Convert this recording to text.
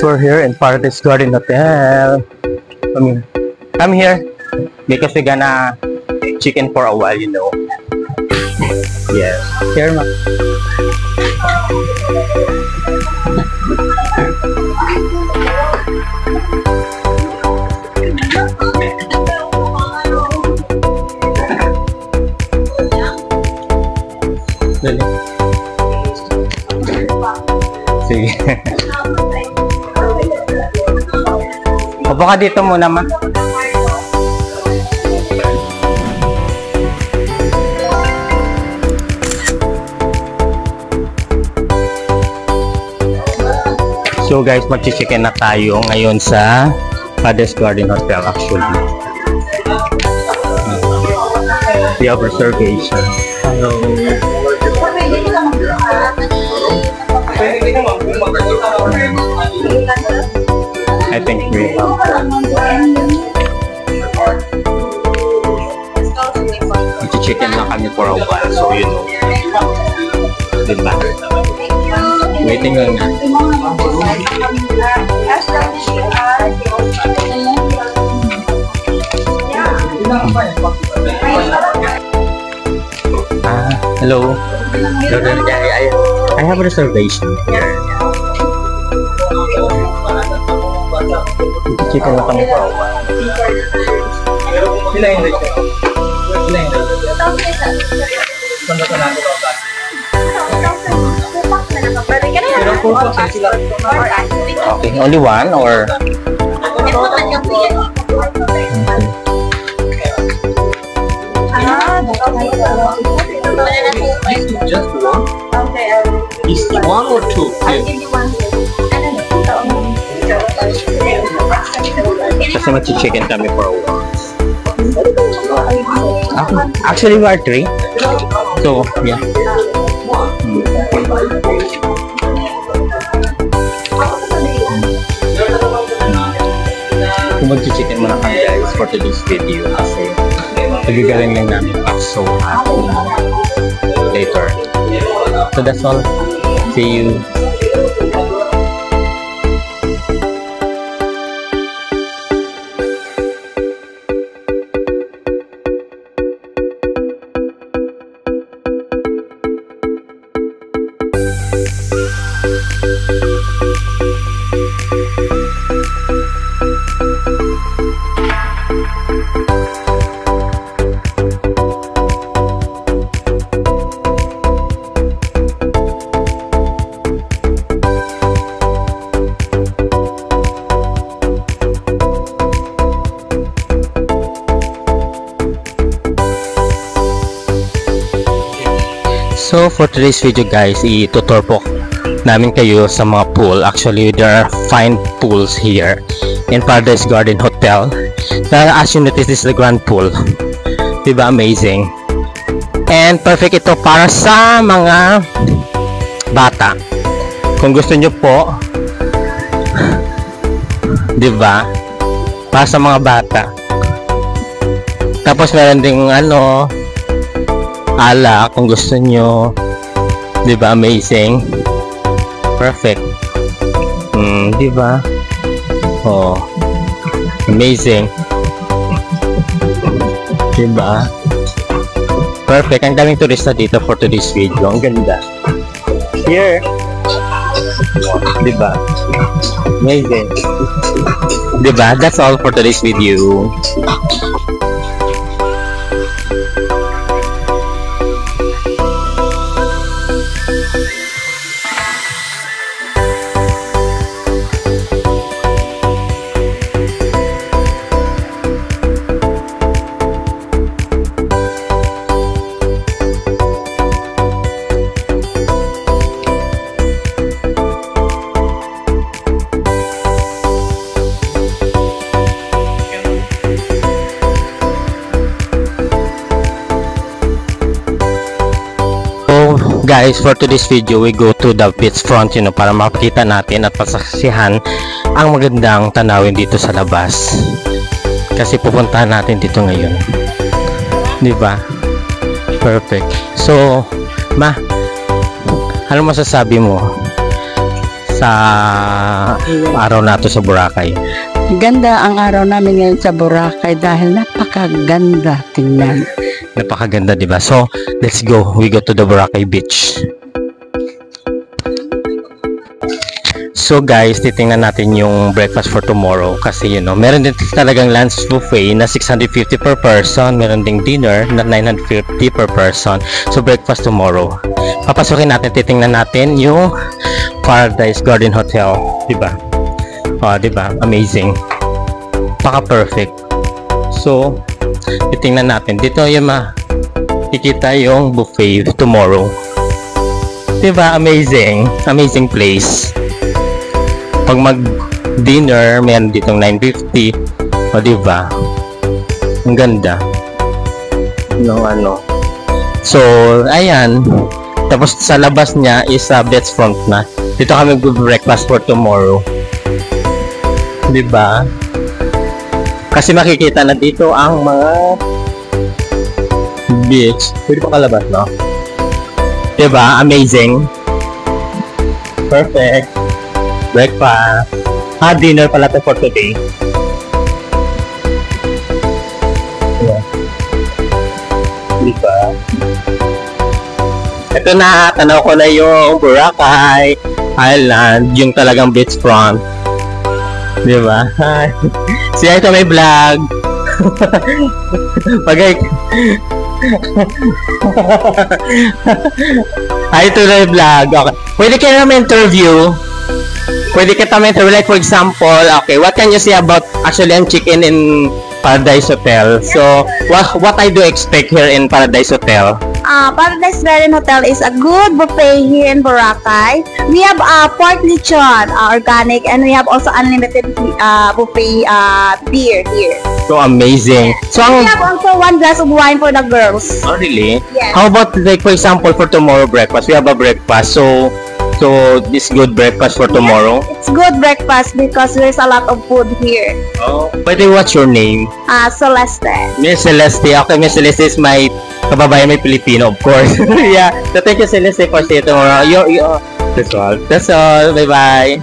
We're here in Paradise Garden Hotel. Come here because we're gonna chicken for a while, you know. Yes. Here, ma. Dali. Sige. Upo ka dito muna, ma. So guys, mag-chicken na tayo ngayon sa Paradise Garden Hotel actually. We have reservation. Hello. I think we have chicken lang kami for a while, so you know. Diba? Waiting lang na. Hello. I have a reservation here. Chicken na kami for a while. Okay, only one or? Just one? Is one or two? I'll give you one. Kasi mag-chicken kami for a while. Actually, we are three. So, yeah. Kung mag-chicken muna kami guys for today's video kasi nagigaling lang namin pa. So, later. So, that's all. See you. So for today's video guys, i-tutor po namin kayo sa mga pool. Actually, there are fine pools here in Paradise Garden Hotel. As you notice, this is the grand pool. Diba? Amazing. And perfect ito para sa mga bata. Kung gusto nyo po, diba? Para sa mga bata. Tapos meron ding ala kung gusto nyo, diba? Amazing, perfect. Diba? Oh, amazing, diba? Perfect. Ang daming turista dito for today's video. Ang ganda here, diba? Amazing, diba? That's all for today's video. Guys, for today's video, we go to the beach front, you know, para makita natin at pasaksihan ang magandang tanawin dito sa labas. Kasi pupuntahan natin dito ngayon. Diba? Perfect. So, ma, ano masasabi mo sa araw na to sa Boracay? Ganda ang araw namin ngayon sa Boracay dahil napakaganda tingnan. Napakaganda, di ba? So, let's go. We go to the Boracay Beach. So guys, titingnan natin yung breakfast for tomorrow kasi meron din talagang lunch buffet na 650 per person, meron ding dinner na 950 per person. So breakfast tomorrow. Papasukin natin, titingnan natin yung Paradise Garden Hotel, 'di ba? Oh, 'di ba? Amazing. Paka-perfect. So, titingnan natin. Dito yung makikita yung buffet tomorrow. 'Di ba? Amazing. Amazing place. Pag mag-dinner, meron ditong 950. O, diba? Ang ganda. So, ayan. Tapos, sa labas niya is beach front na. Dito kami mag-breakfast for tomorrow. Diba? Kasi makikita na dito ang mga beach. Pwede pa kalabas, no? Diba? Amazing. Perfect. Breakfast. Dinner pala to for today. Yeah. Diba? Ito na, tanaw ko na yung Boracay Island, yung talagang beachfront. Diba? Siya ito may vlog. Pagay. Ito na yung vlog. Okay. Pwede kayo naman interview. Pwede kita ma-interview, like for example, okay, what can you say about, actually I'm chicken in Paradise Hotel. So, what I do expect here in Paradise Hotel? Paradise Garden Hotel is a good buffet here in Boracay. We have pork lechon, organic, and we have also unlimited buffet beer here. So amazing. So, We have also one glass of wine for the girls. oh really? Yes. How about, like for example, for tomorrow breakfast? We have a breakfast. So this good breakfast for tomorrow? It's good breakfast because there's a lot of food here. Oh. Pwede, what's your name? Celeste. Miss Celeste. Okay, Miss Celeste is my kababayan, may Filipino, of course. Yeah. So thank you, Celeste, for staying tomorrow. That's all. That's all. Bye-bye.